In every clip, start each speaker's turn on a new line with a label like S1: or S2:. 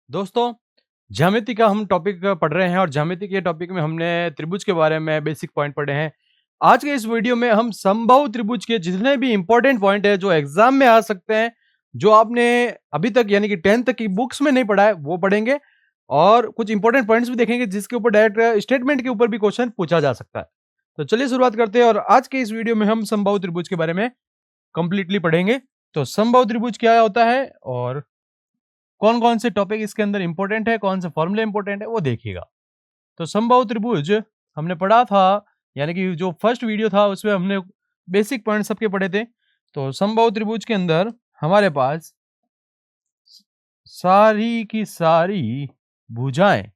S1: दोस्तों, ज्यामिति का हम टॉपिक पढ़ रहे हैं और ज्यामिति के टॉपिक में हमने त्रिभुज के बारे में बेसिक पॉइंट पढ़े हैं। आज के इस वीडियो में हम समबाहु त्रिभुज के जितने भी इंपॉर्टेंट पॉइंट है जो एग्जाम में आ सकते हैं, जो आपने अभी तक यानी कि 10th तक की बुक्स में नहीं पढ़ा है वो पढ़ेंगे और कुछ इंपॉर्टेंट पॉइंट्स भी देखेंगे जिसके ऊपर डायरेक्ट स्टेटमेंट के ऊपर भी क्वेश्चन पूछा जा सकता है। तो चलिए शुरुआत करते हैं और आज के इस वीडियो में हम समबाहु त्रिभुज के बारे में कंप्लीटली पढ़ेंगे। तो समबाहु त्रिभुज क्या होता है और कौन कौन से टॉपिक इसके अंदर इंपॉर्टेंट है, कौन से फॉर्मूले इंपॉर्टेंट है वो देखिएगा। तो समबाहु त्रिभुज हमने पढ़ा था, यानी कि जो फर्स्ट वीडियो था उसमें हमने बेसिक पॉइंट सबके पढ़े थे। तो समबाहु त्रिभुज के अंदर हमारे पास सारी की सारी भुजाएं,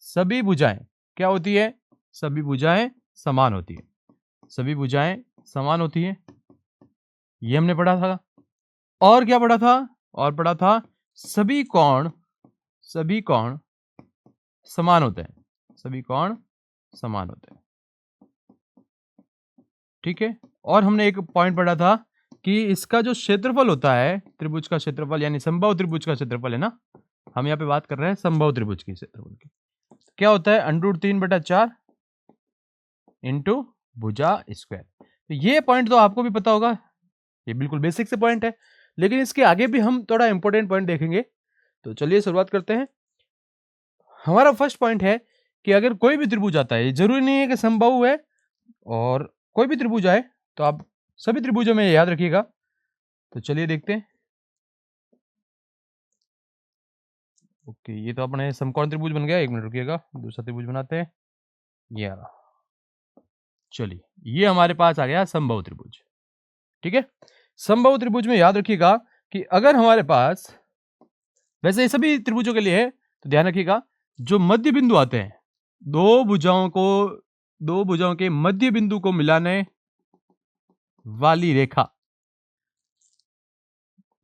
S1: सभी भुजाएं क्या होती है? सभी भुजाएं समान होती है। सभी भुजाएं समान होती है, ये हमने पढ़ा था। और क्या पढ़ा था? और पढ़ा था सभी कोण समान होते हैं। सभी कोण समान होते हैं, ठीक है। और हमने एक पॉइंट पढ़ा था कि इसका जो क्षेत्रफल होता है, त्रिभुज का क्षेत्रफल यानी समबाहु त्रिभुज का क्षेत्रफल है ना, हम यहाँ पे बात कर रहे हैं समबाहु त्रिभुज के क्षेत्रफल की, क्या होता है? √3/4 इंटू भुजा स्क्वायर। तो ये पॉइंट तो आपको भी पता होगा, ये बिल्कुल बेसिक से पॉइंट है, लेकिन इसके आगे भी हम थोड़ा इंपॉर्टेंट पॉइंट देखेंगे। तो चलिए शुरुआत करते हैं। हमारा फर्स्ट पॉइंट है कि अगर कोई भी त्रिभुज आता है, जरूरी नहीं है कि समबाहु है, और कोई भी त्रिभुज आए तो आप सभी त्रिभुजों में याद रखिएगा। तो चलिए देखते हैं। ओके, ये तो अपने समकोण त्रिभुज बन गया। एक मिनट रुकिएगा, दूसरा त्रिभुज बनाते हैं। या चलिए, ये हमारे पास आ गया समबाहु त्रिभुज, ठीक है। समबाहु त्रिभुज में याद रखिएगा कि अगर हमारे पास, वैसे ये सभी त्रिभुजों के लिए है, तो ध्यान रखिएगा जो मध्य बिंदु आते हैं, दो भुजाओं के मध्य बिंदु को मिलाने वाली रेखा,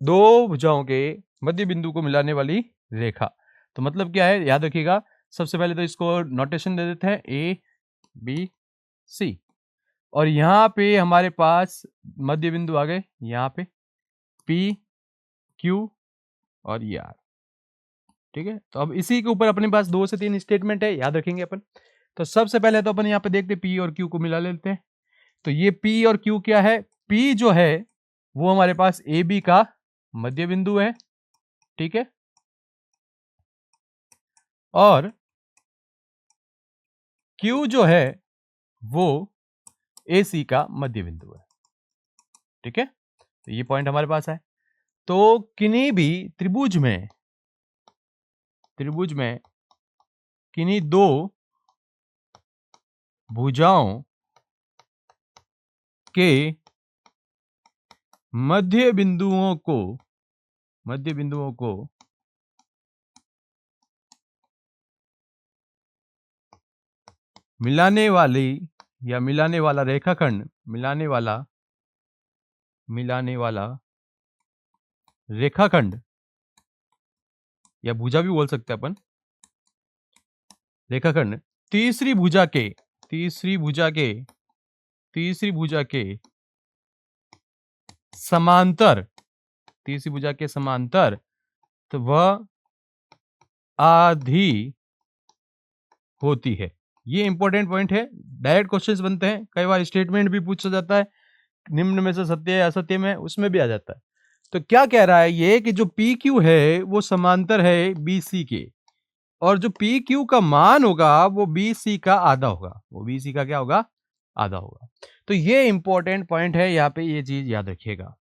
S1: दो भुजाओं के मध्य बिंदु को मिलाने वाली रेखा, तो मतलब क्या है? याद रखिएगा, सबसे पहले तो इसको नोटेशन दे देते हैं ABC, और यहां पे हमारे पास मध्य बिंदु आ गए, यहां पे PQ और R, ठीक है। तो अब इसी के ऊपर अपने पास 2 से 3 स्टेटमेंट है, याद रखेंगे अपन। तो सबसे पहले तो अपन यहाँ पे देखते P और Q को मिला लेते हैं। तो ये P और Q क्या है? P जो है वो हमारे पास AB का मध्य बिंदु है, ठीक है, और Q जो है वो AC का मध्य बिंदु है, ठीक है। तो ये पॉइंट हमारे पास है। तो किन्हीं भी त्रिभुज में किन्हीं दो भुजाओं के मध्य बिंदुओं को मिलाने वाला रेखाखंड, मिलाने वाला रेखाखंड या भुजा भी बोल सकते हैं अपन, रेखाखंड तीसरी भुजा के समांतर, तो वह आधी होती है। ये इंपॉर्टेंट पॉइंट है, डायरेक्ट क्वेश्चंस बनते हैं, कई बार स्टेटमेंट भी पूछा जाता है, निम्न में से सत्य है असत्य में, उसमें भी आ जाता है। तो क्या कह रहा है ये कि जो PQ है वो समांतर है BC के, और जो PQ का मान होगा वो BC का आधा होगा, वो BC का क्या होगा? आधा होगा। तो ये इंपॉर्टेंट पॉइंट है, यहाँ पे ये चीज याद रखिएगा।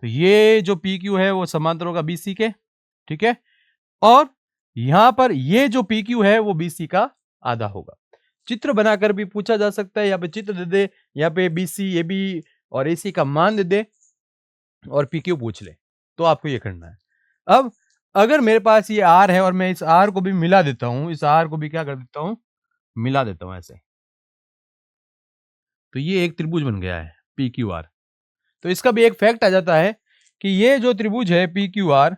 S1: तो ये जो PQ है वो समांतर होगा BC के, ठीक है, और यहां पर ये जो PQ है वो BC का आधा होगा। चित्र बनाकर भी पूछा जा सकता है, यहाँ पे चित्र दे दे, यहाँ पे BC AB और AC का मान दे दे और PQ पूछ ले, तो आपको ये करना है। अब अगर मेरे पास ये R है और मैं इस R को भी मिला देता हूं, इस R को भी क्या कर देता हूं? मिला देता हूं ऐसे, तो ये एक त्रिभुज बन गया है PQR। तो इसका भी एक फैक्ट आ जाता है कि ये जो त्रिभुज है PQR,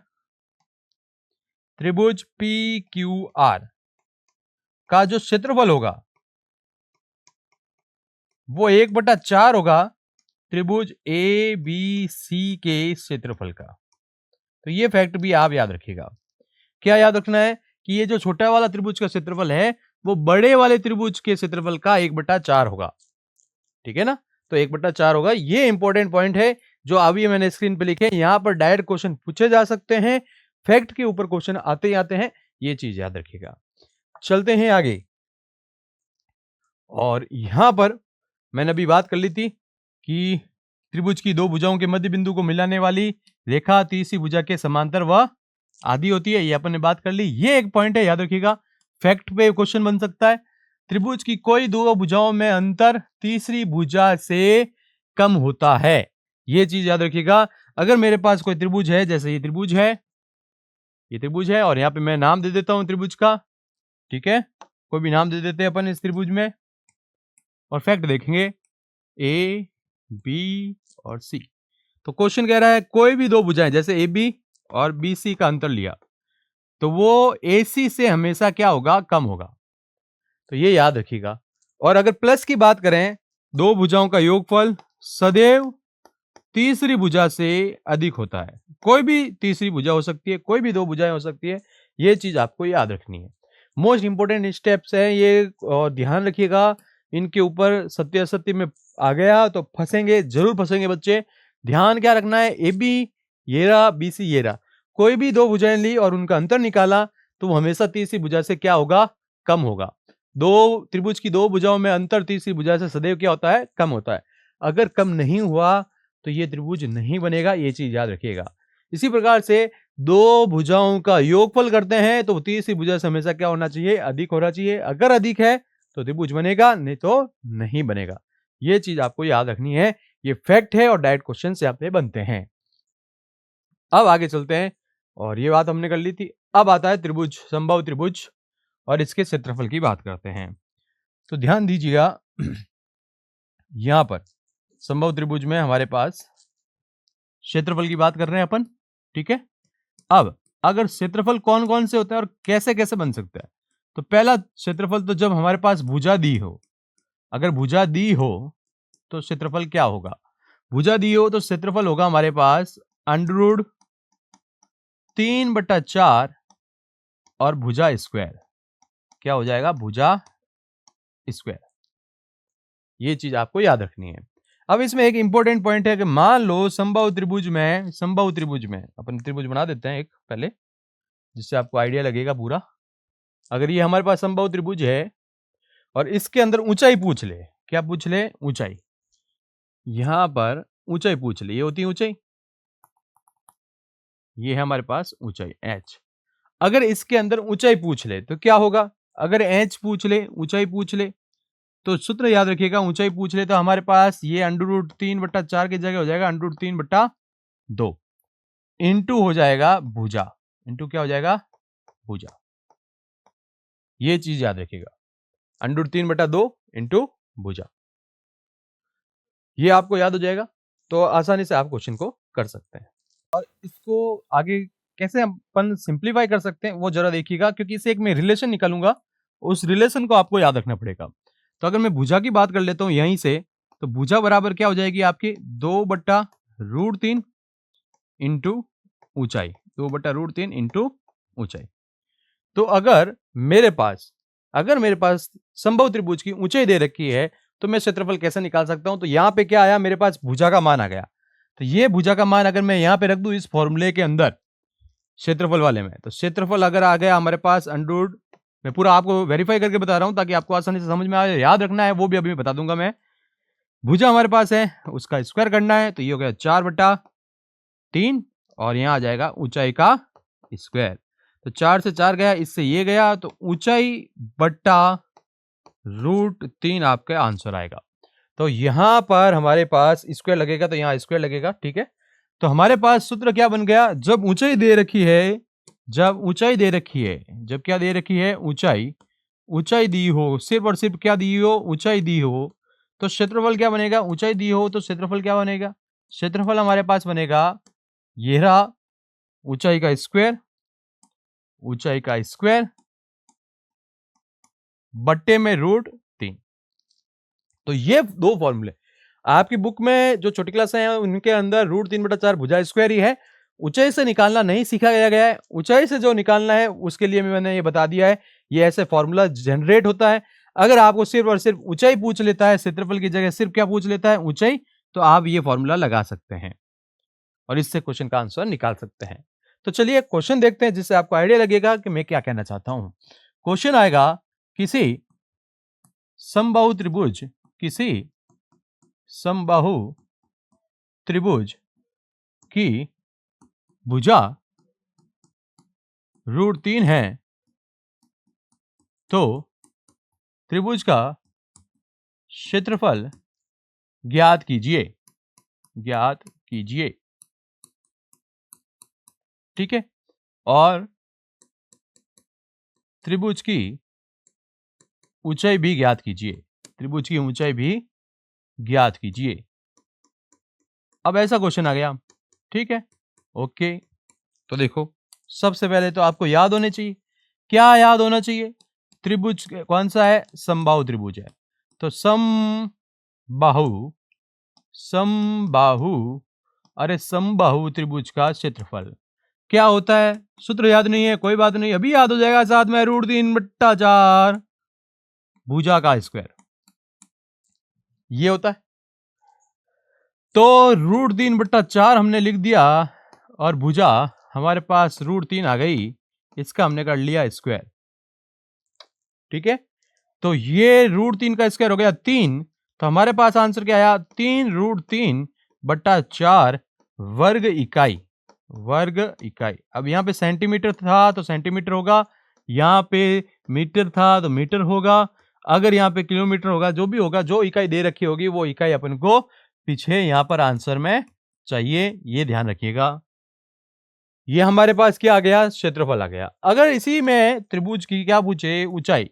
S1: त्रिभुज PQR का जो क्षेत्रफल होगा वो 1/4 होगा त्रिभुज ABC के क्षेत्रफल का। तो ये फैक्ट भी आप याद रखिएगा। क्या याद रखना है कि ये जो छोटा वाला त्रिभुज का क्षेत्रफल है वो बड़े वाले त्रिभुज के क्षेत्रफल का 1/4 होगा, ठीक है ना। तो 1/4 होगा। ये इंपॉर्टेंट पॉइंट है जो अभी मैंने स्क्रीन पे लिखे। यहां पर डायरेक्ट क्वेश्चन पूछे जा सकते हैं, फैक्ट के ऊपर क्वेश्चन आते ही आते हैं, ये चीज याद रखिएगा। चलते हैं आगे। और यहां पर मैंने अभी बात कर ली थी कि त्रिभुज की दो भुजाओं के मध्य बिंदु को मिलाने वाली रेखा तीसरी भुजा के समांतर व आदि होती है, ये अपन ने बात कर ली। ये एक पॉइंट है, याद रखिएगा, फैक्ट पे क्वेश्चन बन सकता है। त्रिभुज की कोई दो भुजाओं में अंतर तीसरी भुजा से कम होता है, ये चीज याद रखिएगा। अगर मेरे पास कोई त्रिभुज है, जैसे ये त्रिभुज है, ये त्रिभुज है, और यहां पे मैं नाम दे देता हूं त्रिभुज का, ठीक है, कोई भी नाम दे देते हैं अपन इस त्रिभुज में, और फैक्ट देखेंगे ए बी और सी। तो क्वेश्चन कह रहा है कोई भी दो भुजाएं, जैसे ए बी और बी सी का अंतर लिया, तो वो ए सी से हमेशा क्या होगा, कम होगा। तो ये याद रखिएगा। और अगर प्लस की बात करें, दो भुजाओं का योगफल सदैव तीसरी भुजा से अधिक होता है। कोई भी तीसरी भुजा हो सकती है, कोई भी दो भुजाएं हो सकती है, ये चीज आपको याद रखनी है। मोस्ट इंपोर्टेंट स्टेप्स है ये, और ध्यान रखिएगा इनके ऊपर। सत्य असत्य में आ गया तो फंसेंगे, जरूर फंसेंगे बच्चे। ध्यान क्या रखना है, ए बी ये रहा, बी सी ये रहा, कोई भी दो भुजाएं ली और उनका अंतर निकाला तो वो हमेशा तीसरी भुजा से क्या होगा, कम होगा। दो त्रिभुज की दो भुजाओं में अंतर तीसरी भुजा से सदैव क्या होता है, कम होता है। अगर कम नहीं हुआ तो ये त्रिभुज नहीं बनेगा, ये चीज याद रखिएगा। इसी प्रकार से दो भुजाओं का योगफल करते हैं तो तीसरी भुजा से हमेशा क्या होना चाहिए, अधिक होना चाहिए। अगर अधिक है तो त्रिभुज बनेगा, नहीं तो नहीं बनेगा। ये चीज आपको याद रखनी है, ये फैक्ट है और डायरेक्ट क्वेश्चन यहाँ पे बनते हैं। अब आगे चलते हैं, और ये बात हमने कर ली थी। अब आता है त्रिभुज, समबाहु त्रिभुज, और इसके क्षेत्रफल की बात करते हैं। तो ध्यान दीजिएगा, यहां पर समबाहु त्रिभुज में हमारे पास क्षेत्रफल की बात कर रहे हैं अपन, ठीक है। अब अगर क्षेत्रफल कौन कौन से होते हैं और कैसे कैसे बन सकता है, तो पहला क्षेत्रफल तो जब हमारे पास भुजा दी हो, अगर भुजा दी हो तो क्षेत्रफल क्या होगा, भुजा दी हो तो क्षेत्रफल होगा हमारे पास अंडर 3/4 और भुजा स्क्वायर, क्या हो जाएगा, भुजा स्क्वायर। ये चीज आपको याद रखनी है। अब इसमें एक इंपॉर्टेंट पॉइंट है कि मान लो समबाहु त्रिभुज में अपन त्रिभुज बना देते हैं एक पहले, जिससे आपको आइडिया लगेगा पूरा। अगर ये हमारे पास समबाहु त्रिभुज है और इसके अंदर ऊंचाई पूछ ले, क्या पूछ ले, ऊंचाई, यहां पर ऊंचाई पूछ ले, ये होती है ऊंचाई, ये है हमारे पास ऊंचाई h। अगर इसके अंदर ऊंचाई पूछ ले तो क्या होगा, अगर h पूछ ले, ऊंचाई पूछ ले, तो सूत्र याद रखिएगा, ऊंचाई पूछ ले तो हमारे पास ये √3/4 की जगह हो जाएगा √3/2 इंटू हो जाएगा भुजा, इंटू क्या हो जाएगा, भुजा। ये चीज याद रखिएगा, √3/2 इंटू भुजा, ये आपको याद हो जाएगा। तो आसानी से आप क्वेश्चन को कर सकते हैं। और इसको आगे कैसे अपन सिंप्लीफाई कर सकते हैं वो जरा देखिएगा, क्योंकि इसे एक मैं रिलेशन निकालूंगा, उस रिलेशन को आपको याद रखना पड़ेगा। तो अगर मैं भुजा की बात कर लेता हूं यहीं से, तो भुजा बराबर क्या हो जाएगी आपकी 2/√3 इंटू ऊंचाई, 2/√3 इंटू ऊंचाई। तो अगर मेरे पास समबाहु त्रिभुज की ऊंचाई दे रखी है तो मैं क्षेत्रफल कैसे निकाल सकता हूं, तो यहां पे क्या आया, मेरे पास भुजा का मान आ गया। तो ये भुजा का मान अगर मैं यहां पे रख दूं इस फॉर्मूले के अंदर क्षेत्रफल वाले में, तो क्षेत्रफल अगर आ गया हमारे पास अंडर, मैं पूरा आपको वेरीफाई करके बता रहा हूं ताकि आपको आसानी से समझ में आए, याद रखना है वो भी अभी बता दूंगा मैं। भुजा हमारे पास है, उसका स्क्वायर करना है, तो ये हो गया 4/3 और यहां आ जाएगा ऊंचाई का स्क्वायर। तो 4 से 4 गया, इससे ये गया, तो ऊंचाई बट्टा √3 आपका आंसर आएगा। तो यहां पर हमारे पास स्क्वायर लगेगा तो यहां स्क्वायर लगेगा, ठीक है। तो हमारे पास सूत्र क्या बन गया, जब ऊंचाई दे रखी है, जब क्या दे रखी है, ऊंचाई दी हो, सिर्फ और सिर्फ क्या दी हो, ऊंचाई दी हो, तो क्षेत्रफल क्या बनेगा, ऊंचाई दी हो तो क्षेत्रफल क्या बनेगा, क्षेत्रफल हमारे पास बनेगा ये रहा ऊंचाई का स्क्वायर बट्टे में √3। तो ये दो फॉर्मूले आपकी बुक में जो छोटी क्लास है उनके अंदर √3/4 भुजा स्क्वायर ही है, ऊंचाई से निकालना नहीं सिखाया गया है। ऊंचाई से जो निकालना है उसके लिए मैंने ये बता दिया है, ये ऐसे फॉर्मूला जनरेट होता है। अगर आपको सिर्फ और सिर्फ ऊंचाई पूछ लेता है, क्षेत्रफल की जगह सिर्फ क्या पूछ लेता है, ऊंचाई, तो आप ये फॉर्मूला लगा सकते हैं और इससे क्वेश्चन का आंसर निकाल सकते हैं। तो चलिए क्वेश्चन देखते हैं जिससे आपको आइडिया लगेगा कि मैं क्या कहना चाहता हूं। क्वेश्चन आएगा, किसी समबाहु त्रिभुज, किसी समबाहु त्रिभुज की भुजा √3 है तो त्रिभुज का क्षेत्रफल ज्ञात कीजिए, ज्ञात कीजिए। ठीक है, और त्रिभुज की ऊंचाई भी ज्ञात कीजिए, त्रिभुज की ऊंचाई भी ज्ञात कीजिए। अब ऐसा क्वेश्चन आ गया, ठीक है, ओके। तो देखो, सबसे पहले तो आपको याद होने चाहिए, क्या याद होना चाहिए, त्रिभुज कौन सा है, समबाहु त्रिभुज है। तो समबाहु, समबाहु, अरे समबाहु त्रिभुज का क्षेत्रफल क्या होता है, सूत्र याद नहीं है, कोई बात नहीं, अभी याद हो जाएगा, साथ में √3/4 भुजा का स्क्वायर, ये होता है। तो √3/4 हमने लिख दिया और भुजा हमारे पास √3 आ गई, इसका हमने कर लिया स्क्वायर। ठीक है, तो ये √3 का स्क्वायर हो गया 3, तो हमारे पास आंसर क्या आया, 3√3/4 वर्ग इकाई, वर्ग इकाई। अब यहां पे सेंटीमीटर था तो सेंटीमीटर होगा, यहां पे मीटर था तो मीटर होगा, अगर यहां पे किलोमीटर होगा, जो भी होगा, जो इकाई दे रखी होगी वो इकाई अपन को पीछे यहां पर आंसर में चाहिए, ये ध्यान रखिएगा। ये हमारे पास क्या आ गया, क्षेत्रफल आ गया। अगर इसी में त्रिभुज की क्या पूछे, ऊंचाई,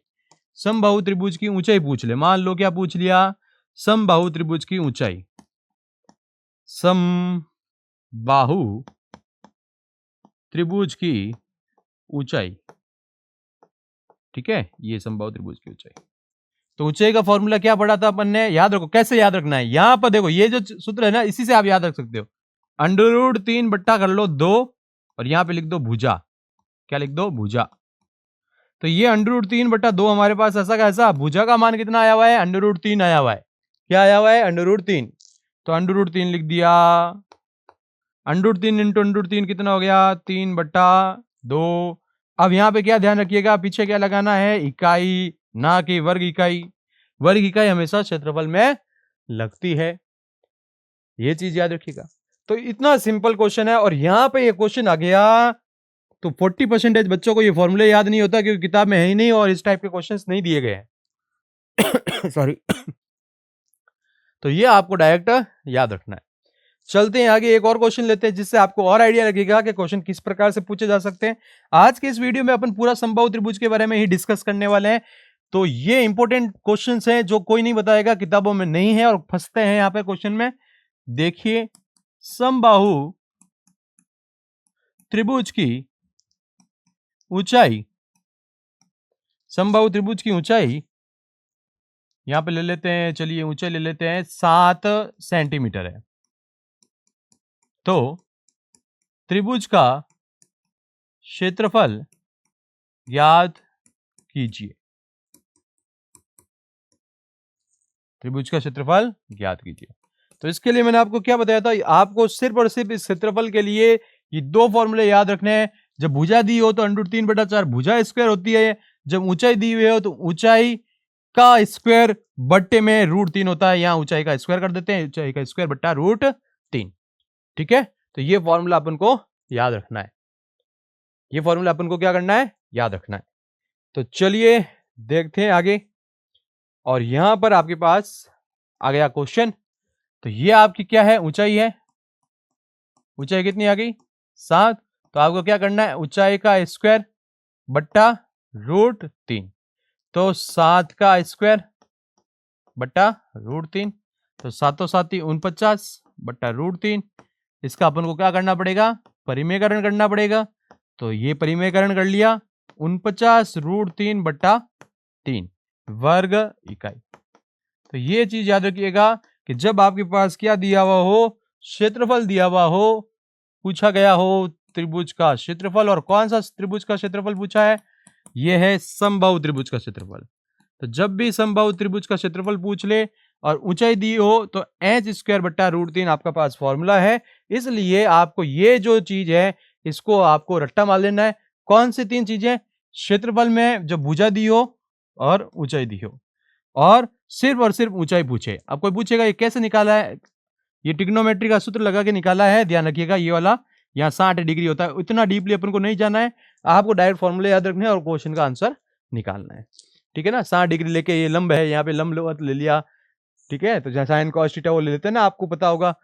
S1: समबाहु त्रिभुज की ऊंचाई पूछ ले, मान लो क्या पूछ लिया, समबाहु त्रिभुज की ऊंचाई, समबाहु त्रिभुज की ऊंचाई, ठीक है, ये समबाहु त्रिभुज की ऊंचाई। तो ऊंचाई का फॉर्मूला क्या पढ़ा था अपन ने, याद रखो, कैसे याद रखना है, यहां पर देखो, ये जो सूत्र है ना, इसी से आप याद रख सकते हो, √3 बट्टा कर लो 2 और यहां पे लिख दो भुजा, क्या लिख दो, भुजा। तो ये √3/2 हमारे पास ऐसा का ऐसा, भुजा का मान कितना आया हुआ है, √3 आया हुआ है, क्या आया हुआ है, √3, तो √3 लिख दिया, √3 इंटू √3 कितना हो गया, 3/2। अब यहां पे क्या ध्यान रखिएगा, पीछे क्या लगाना है, इकाई, ना कि वर्ग इकाई, वर्ग इकाई हमेशा क्षेत्रफल में लगती है, ये चीज याद रखिएगा। तो इतना सिंपल क्वेश्चन है, और यहां पे ये क्वेश्चन आ गया तो 40% बच्चों को ये फॉर्मूले याद नहीं होता, क्योंकि किताब में है ही नहीं और इस टाइप के क्वेश्चंस नहीं दिए गए हैं। सॉरी। तो ये आपको डायरेक्ट याद रखना है। चलते हैं आगे, एक और क्वेश्चन लेते हैं जिससे आपको और आइडिया लगेगा कि क्वेश्चन किस प्रकार से पूछे जा सकते हैं। आज के इस वीडियो में अपन पूरा समबाहु त्रिभुज के बारे में ही डिस्कस करने वाले हैं। तो ये इंपॉर्टेंट क्वेश्चंस हैं जो कोई नहीं बताएगा, किताबों में नहीं है और फंसते हैं यहाँ पे क्वेश्चन में। देखिए, समबाहु त्रिभुज की ऊंचाई, समबाहु त्रिभुज की ऊंचाई यहां पे ले लेते हैं, चलिए ऊंचाई ले लेते हैं 7 सेंटीमीटर है। तो त्रिभुज का क्षेत्रफल ज्ञात कीजिए, त्रिभुज का क्षेत्रफल ज्ञात कीजिए। तो इसके लिए मैंने आपको क्या बताया था, आपको सिर्फ और सिर्फ इस क्षेत्रफल के लिए ये दो फॉर्मूले याद रखने हैं। जब भुजा दी हो तो √3/4 भुजा स्क्वायर होती है, जब ऊंचाई दी हुई हो तो ऊंचाई का स्क्वायर बट्टे में √3 होता है, यहां ऊंचाई का स्क्वायर कर देते हैं, ऊंचाई का स्क्वायर बट्टा √3। ठीक है, तो ये फॉर्मूला अपन को याद रखना है, ये फॉर्मूला अपन को क्या करना है, याद रखना है। तो चलिए देखते हैं आगे, और यहां पर आपके पास आ गया क्वेश्चन। तो ये आपकी क्या है, ऊंचाई है, ऊंचाई कितनी आ गई, 7। तो आपको क्या करना है, ऊंचाई का स्क्वायर बट्टा √3, तो 7 का स्क्वायर बट्टा √3, तो 7 7 49 बट्टा √3। इसका अपन को क्या करना पड़ेगा, परिमेयकरण करना पड़ेगा। तो ये परिमेयकरण कर लिया, 49 √3/3 वर्ग इकाई। तो ये चीज याद रखिएगा कि जब आपके पास क्या दिया हुआ हो, क्षेत्रफल दिया हुआ हो, पूछा गया हो त्रिभुज का क्षेत्रफल, और कौन सा त्रिभुज का क्षेत्रफल पूछा है, यह है समबाहु त्रिभुज का क्षेत्रफल। तो जब भी समबाहु त्रिभुज का क्षेत्रफल पूछ ले और ऊंचाई दी हो तो एच स्क्वायर बट्टा रूट 3 आपका पास फॉर्मूला है। इसलिए आपको ये जो चीज है इसको आपको रट्टा मार लेना है। कौन सी तीन चीजें, क्षेत्रफल में जो भुजा दी हो और ऊंचाई दी हो, और सिर्फ ऊंचाई पूछे। अब कोई पूछेगा ये कैसे निकाला है, ये ट्रिग्नोमेट्री का सूत्र लगा के निकाला है, ध्यान रखिएगा ये वाला यहाँ 60 डिग्री होता है। इतना डीपली अपन को नहीं जाना है, आपको डायरेक्ट फॉर्मूले याद रखने हैं और क्वेश्चन का आंसर निकालना है। ठीक है ना, 60 डिग्री लेके ये लंब है, यहाँ पे लंब ले लिया। ठीक है, तो जहाँ साइन कॉस थीटा वो ले लेते हैं ना, आपको पता होगा,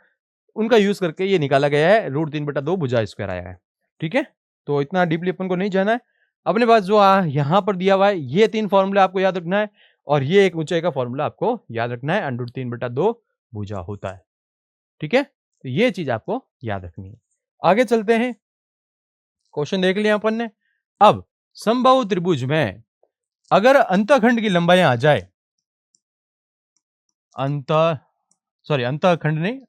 S1: उनका यूज करके ये निकाला गया है, रूट 3/2 भुजा स्क्वायर आया है। ठीक है, तो इतना डीपली अपन को नहीं जाना है। अपने पास जो यहाँ पर दिया हुआ है ये तीन फॉर्मूला आपको याद रखना है, और ये एक ऊंचाई का फॉर्मूला आपको याद रखना है, √3/2 भुजा होता है। ठीक है, तो ये चीज आपको याद रखनी है। आगे चलते हैं, क्वेश्चन देख लिया अपन ने। अब समबाहु त्रिभुज में अगर अंतःखंड की लंबाई आ जाए, अंतःखंड नहीं,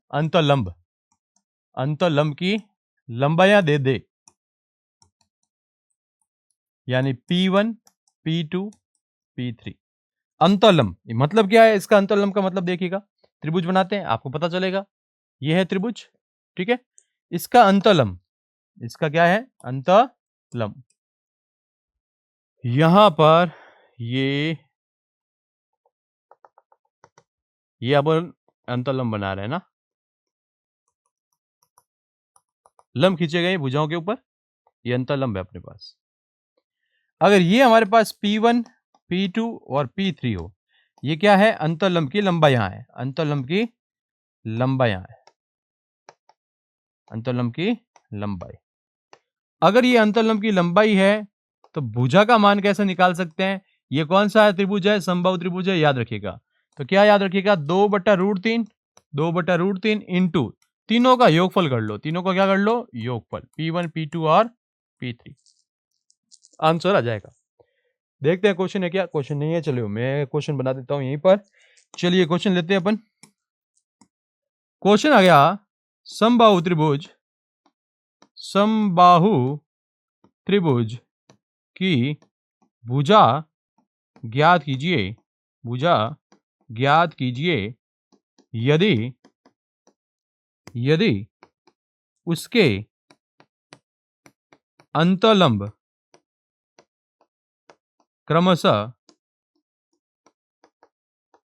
S1: अंतःलंब की लंबाइयां दे दे, यानी P1, P2, P3। अंतःलंब मतलब क्या है, इसका अंतःलंब का मतलब देखिएगा, त्रिभुज बनाते हैं आपको पता चलेगा। यह है त्रिभुज, ठीक है, इसका अंतःलंब, इसका क्या है, अंतःलंब। यहां पर ये अपन अंतःलंब बना रहे हैं ना, लंब खींचे गए भुजाओं के ऊपर, ये अंतःलंब है अपने पास। अगर ये हमारे पास P1, P2 और P3 हो, ये क्या है, अंतःलंब की लंबाइयां है, अंतःलंब की लंबाइयां है, अंतःलंब की लंबाई। अगर ये अंतःलंब की लंबाई है तो भुजा का मान कैसे निकाल सकते हैं, ये कौन सा त्रिभुज है, समबाहु त्रिभुज है, याद रखिएगा। तो क्या याद रखिएगा, 2/√3 इंटू तीनों का योगफल कर लो, तीनों का क्या कर लो, योगफल, P1, P2 और P3, आंसर आ जाएगा। देखते हैं क्वेश्चन है क्या, क्वेश्चन नहीं है, चलिए मैं क्वेश्चन बना देता हूं यहीं पर। चलिए क्वेश्चन लेते हैं अपन। क्वेश्चन आ गया, समबाहु त्रिभुज की भुजा ज्ञात कीजिए यदि उसके अंतःलंब क्रमशः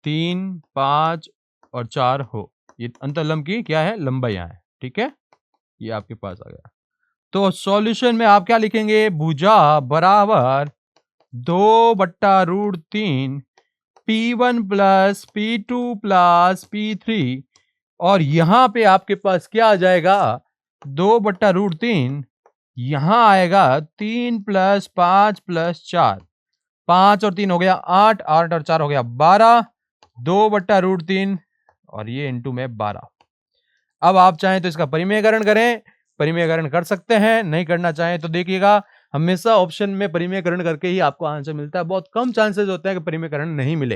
S1: 3, 5 और 4 हो। ये अंतःलंब की क्या है, लंबाइयां है। ठीक है, ये आपके पास आ गया। तो सॉल्यूशन में आप क्या लिखेंगे, भुजा बराबर 2/√3 P1 plus P2 plus P3, और यहां पे आपके पास क्या आ जाएगा, 2/√3, यहां आएगा 3 + 5 + 4, 5 और 3 हो गया 8, 8 और 4 हो गया 12, 2/√3 और ये इंटू में 12। अब आप चाहें तो इसका परिमेयकरण करें, परिमेयकरण कर सकते हैं, नहीं करना चाहें तो देखिएगा, हमेशा ऑप्शन में परिमेयकरण करके ही आपको आंसर मिलता है, बहुत कम चांसेस होते हैं कि परिमेयकरण नहीं मिले।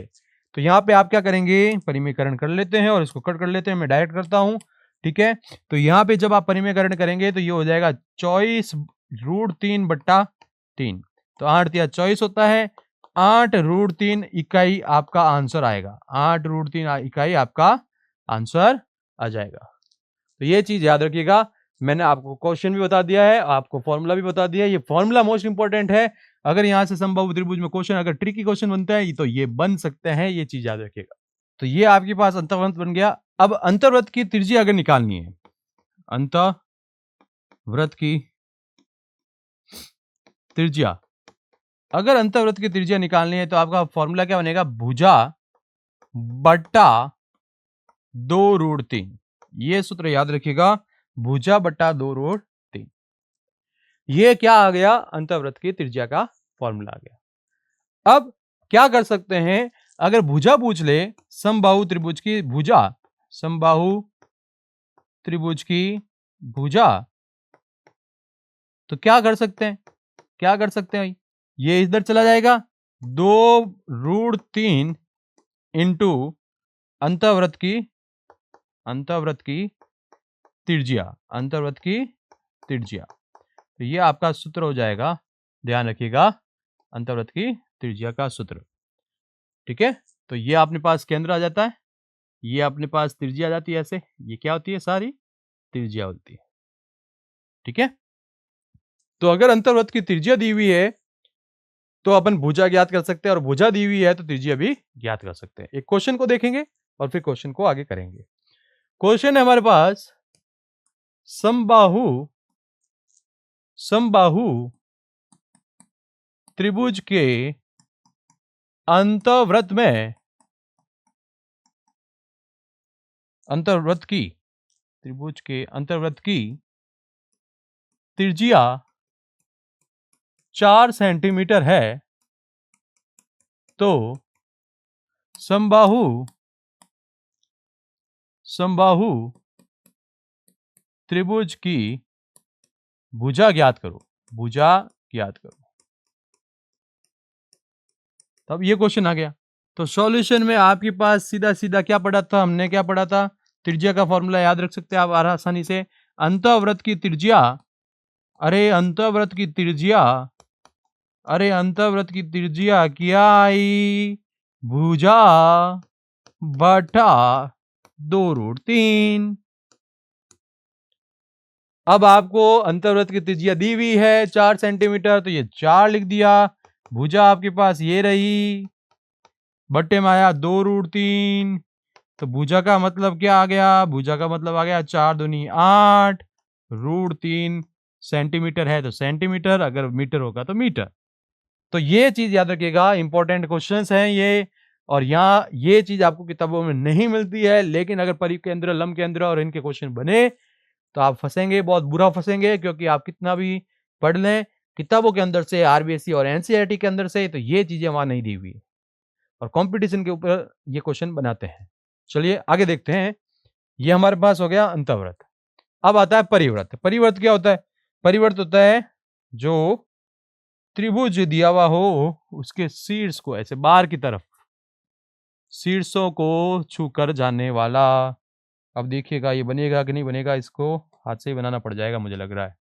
S1: तो यहाँ पे आप क्या करेंगे, परिमेयकरण कर लेते हैं और इसको कट कर लेते हैं, मैं डायरेक्ट करता हूं। ठीक है, तो यहाँ पे जब आप परिमेयकरण करेंगे तो ये हो जाएगा 24√3/3, तो 8 या 24 होता है, 8√3 इकाई आपका आंसर आएगा, 8√3 इकाई आपका आंसर आ जाएगा। तो ये चीज याद रखिएगा, मैंने आपको क्वेश्चन भी बता दिया है, आपको फॉर्मूला भी बता दिया है, ये फॉर्मूला मोस्ट इंपॉर्टेंट है। अगर यहां से समबाहु त्रिभुज में क्वेश्चन, अगर ट्रिकी क्वेश्चन बनता है तो ये बन सकते हैं, ये चीज याद रखिएगा। तो ये आपके पास अंतर्वृत्त बन गया। अब अंतर्वृत्त की त्रिज्या अगर निकालनी है, अंतर्वृत्त की त्रिज्या, अगर अंतर्वृत्त की त्रिज्या निकालनी है तो आपका फॉर्मूला क्या बनेगा, भुजा बट्टा 2√3, ये सूत्र याद रखिएगा, भुजा बट्टा 2√3, ये क्या आ गया, अंतर्वृत्त की त्रिज्या का फॉर्मूला आ गया। अब क्या कर सकते हैं, अगर भुजा पूछ ले, समबाहु त्रिभुज की भुजा, समबाहु त्रिभुज की भुजा, तो क्या कर सकते हैं, क्या कर सकते हैं भाई, ये इधर चला जाएगा, 2√3 इंटू अंतर्वृत्त की त्रिज्या, अंतर्वृत्त की त्रिज्या। तो ये आपका सूत्र हो जाएगा, ध्यान रखिएगा, अंतर्वृत्त की त्रिज्या का सूत्र। ठीक है, तो ये अपने पास केंद्र आ जाता है, ये अपने पास त्रिज्या आ जाती है ऐसे, ये क्या होती है, सारी त्रिज्या होती है। ठीक है, तो अगर अंतर्वृत्त की त्रिज्या दी हुई है तो अपन भुजा ज्ञात कर सकते हैं, और भुजा दी हुई है तो त्रिज्या भी ज्ञात कर सकते हैं। एक क्वेश्चन को देखेंगे और फिर क्वेश्चन को आगे करेंगे। क्वेश्चन है हमारे पास, समबाहु समबाहु त्रिभुज के अंतर्वृत्त में, अंतर्वृत्त की, त्रिभुज के अंतर्वृत्त की त्रिज्या 4 सेंटीमीटर है, तो समबाहु समबाहु त्रिभुज की भुजा ज्ञात करो, भुजा ज्ञात करो। तब ये क्वेश्चन आ गया। तो सॉल्यूशन में आपके पास सीधा सीधा क्या पढ़ा था, हमने क्या पढ़ा था, त्रिज्या का फॉर्मूला याद रख सकते हैं आप आसानी से। अंतःवृत्त की त्रिज्या, अरे अंतःवृत्त की त्रिज्या, अरे अंतःवृत्त की त्रिज्या क्या आई, भुजा बटा 2√3। अब आपको अंतर्वृत्त की त्रिज्या दी हुई है 4 सेंटीमीटर, तो ये 4 लिख दिया, भुजा आपके पास ये रही, बट्टे में आया 2√3, तो भुजा का मतलब क्या आ गया, भुजा का मतलब आ गया 4 दूनी 8, √3 सेंटीमीटर है तो सेंटीमीटर, अगर मीटर होगा तो मीटर। तो ये चीज याद रखिएगा, इंपॉर्टेंट क्वेश्चंस हैं ये, और यहाँ ये चीज आपको किताबों में नहीं मिलती है, लेकिन अगर परिकेंद्र, लंब केंद्र और इनके क्वेश्चन बने तो आप फंसेंगे, बहुत बुरा फंसेंगे, क्योंकि आप कितना भी पढ़ लें किताबों के अंदर से, आरबीएससी और एनसीईआरटी के अंदर से, तो ये चीजें वहां नहीं दी हुई, और कंपटीशन के ऊपर ये क्वेश्चन बनाते हैं। चलिए आगे देखते हैं। ये हमारे पास हो गया अंतःवृत्त। अब आता है परिवृत्त। परिवृत्त क्या होता है, परिवृत्त होता है जो त्रिभुज दिया हुआ हो, उसके शीर्ष को ऐसे बाहर की तरफ, शीर्षों को छूकर जाने वाला। अब देखिएगा ये बनेगा कि नहीं बनेगा, इसको हाथ से ही बनाना पड़ जाएगा मुझे लग रहा है।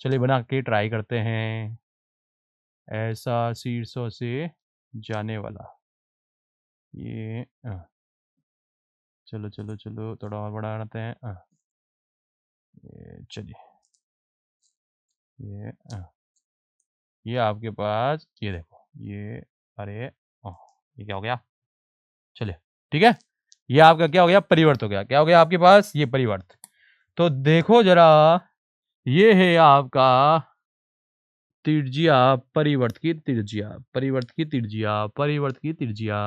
S1: चलिए बना के ट्राई करते हैं। ऐसा शीर्षों से जाने वाला, ये चलो चलो चलो थोड़ा और बड़ा बनाते हैं। ये चलिए, ये आपके पास, ये देखो ये, अरे ये क्या हो गया, चलिए ठीक है, ये आपका क्या हो गया, परिवर्त हो गया। क्या हो गया आपके पास, ये परिवर्त। तो देखो जरा, ये है आपका त्रिज्या, परिवर्त की त्रिज्या, परिवर्त की त्रिज्या, परिवर्त की त्रिज्या।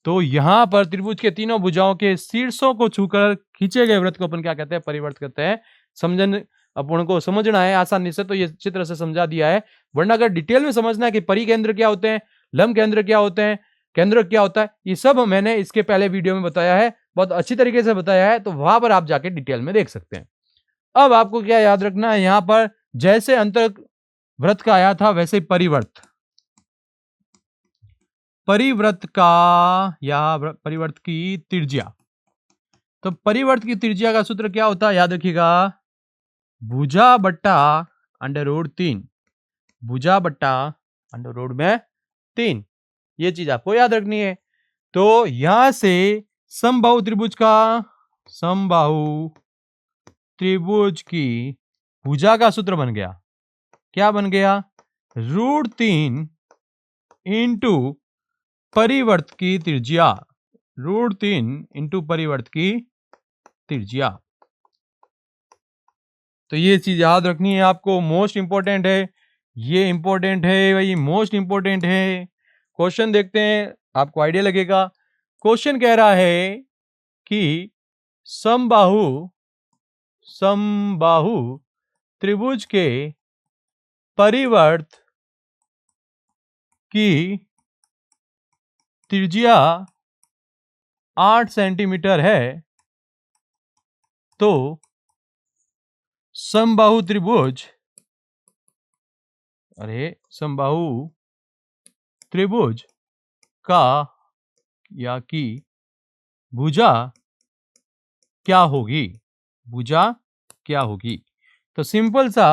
S1: तो यहां पर त्रिभुज के तीनों भुजाओं के शीर्षों को छूकर खींचे गए वृत्त को अपन क्या कहते हैं, परिवर्त कहते हैं। समझन अपन को समझना है आसानी से, तो ये चित्र से समझा दिया है, वरना अगर डिटेल में समझना है कि परिकेंद्र क्या होते हैं, लंब केंद्र क्या होते हैं, केंद्र क्या होता है, ये सब मैंने इसके पहले वीडियो में बताया है, बहुत अच्छी तरीके से बताया है, तो वहां पर आप जाके डिटेल में देख सकते हैं। अब आपको क्या याद रखना है, यहां पर जैसे अंतर वृत्त का आया था वैसे परिवर्त, परिवर्त का या परिवर्त की त्रिज्या। तो परिवर्त की त्रिज्या का सूत्र क्या होता है, याद रखिएगा, भुजा बट्टा √3, भुजा बट्टा √3, ये चीज आपको याद रखनी है। तो यहां से समबाहु त्रिभुज का, समबाहु त्रिभुज की भुजा का सूत्र बन गया, क्या बन गया, √3 इंटू परिवर्त की त्रिज्या, √3 इंटू परिवर्त की त्रिज्या। तो ये चीज याद रखनी है आपको, मोस्ट इंपॉर्टेंट है, ये इंपॉर्टेंट है भाई, मोस्ट इंपॉर्टेंट है। क्वेश्चन देखते हैं, आपको आइडिया लगेगा। क्वेश्चन कह रहा है कि समबाहु समबाहु त्रिभुज के परिवर्त की त्रिज्या 8 सेंटीमीटर है, तो समबाहु त्रिभुज, अरे समबाहु त्रिभुज का या की भुजा क्या होगी, भुजा क्या होगी। तो सिंपल सा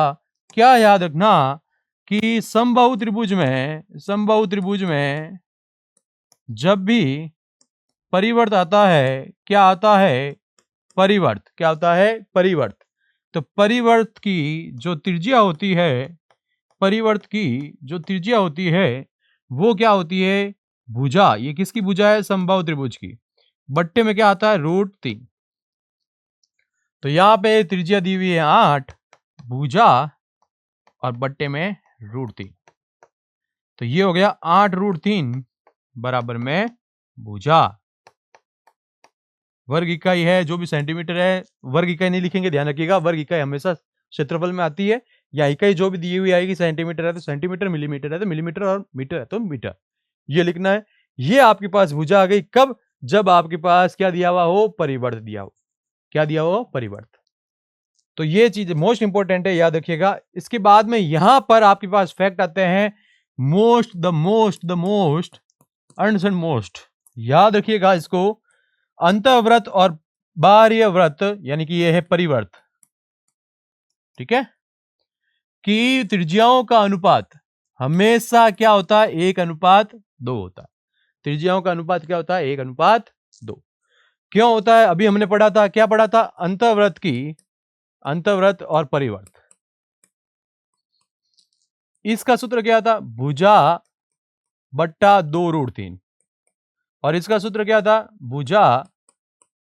S1: क्या याद रखना कि समबाहु त्रिभुज में जब भी परिवर्त आता है, क्या आता है? परिवर्त। क्या होता है? परिवर्त। तो परिवर्त की जो त्रिज्या होती है, वो क्या होती है? भुजा। ये किसकी भुजा है? समबाहु त्रिभुज की। बट्टे में क्या आता है? √3। तो यहां पे त्रिज्या दी हुई है 8, भुजा और बट्टे में √3। तो ये हो गया 8√3 बराबर में भुजा। वर्ग इकाई है जो भी सेंटीमीटर है, वर्ग इकाई नहीं लिखेंगे, ध्यान रखिएगा। वर्ग इकाई हमेशा क्षेत्रफल में आती है, या इकाई जो भी दी हुई आएगी, सेंटीमीटर है तो सेंटीमीटर, मिलीमीटर है तो मिलीमीटर, और मीटर है तो मीटर, ये लिखना है। ये आपके पास भुजा आ गई कब? जब आपके पास क्या दिया हुआ हो? परिवर्त दिया हो। क्या दिया हो? परिवर्त। तो ये चीज मोस्ट इंपॉर्टेंट है, याद रखिएगा। इसके बाद में यहां पर आपके पास फैक्ट आते हैं द मोस्ट अंडरस्टैंड मोस्ट। याद रखिएगा इसको। अंतःव्रत और बाह्य व्रत, यानी कि ये है परिवर्त, ठीक है, कि त्रिज्याओं का अनुपात हमेशा क्या होता है? 1:2 होता है। त्रिज्याओं का अनुपात क्या होता है? 1:2। क्यों होता है? अभी हमने पढ़ा था, क्या पढ़ा था? अंतःव्रत और परिवर्त। इसका सूत्र क्या था? भुजा बट्टा 2√3। और इसका सूत्र क्या था? भुजा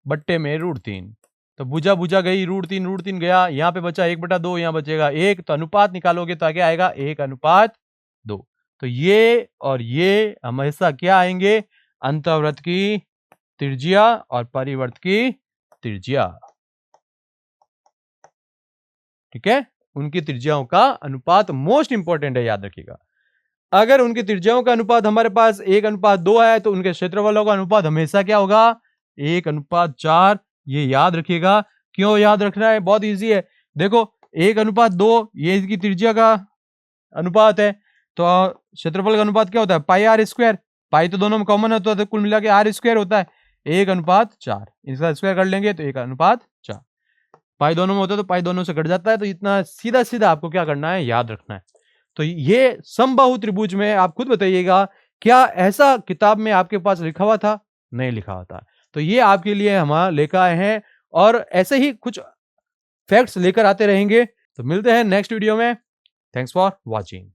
S1: बट्टे में √3। तो भुजा भुजा गई, √3 गया, यहां पे बचा 1/2, यहां बचेगा 1। तो अनुपात निकालोगे तो क्या आएगा? 1:2। तो ये और ये हमेशा क्या आएंगे? अंतःव्रत की त्रिज्या और परिवर्त की त्रिज्या, ठीक है। उनकी त्रिज्याओं का अनुपात मोस्ट इंपॉर्टेंट है, याद रखिएगा। अगर उनकी त्रिज्याओं का अनुपात हमारे पास 1:2 आया तो उनके क्षेत्रफलों का अनुपात हमेशा क्या होगा? 1:4। ये याद रखिएगा। क्यों याद रखना है? बहुत इजी है। देखो 1:2 ये इसकी त्रिज्या का अनुपात है, तो क्षेत्रफल का अनुपात क्या होता है? πr²। पाई तो दोनों में कॉमन होता है, तो कुल मिला के r² होता है। 1:4, इसका स्क्वायर कर लेंगे तो 1:4। पाई दोनों में होता है तो पाई दोनों से कट जाता है। तो इतना सीधा सीधा आपको क्या करना है? याद रखना है। तो ये समबाहु त्रिभुज में आप खुद बताइएगा, क्या ऐसा किताब में आपके पास लिखा हुआ था? नहीं लिखा हुआ था। तो ये आपके लिए हम लेकर आए हैं, और ऐसे ही कुछ फैक्ट्स लेकर आते रहेंगे। तो मिलते हैं नेक्स्ट वीडियो में। Thanks for watching.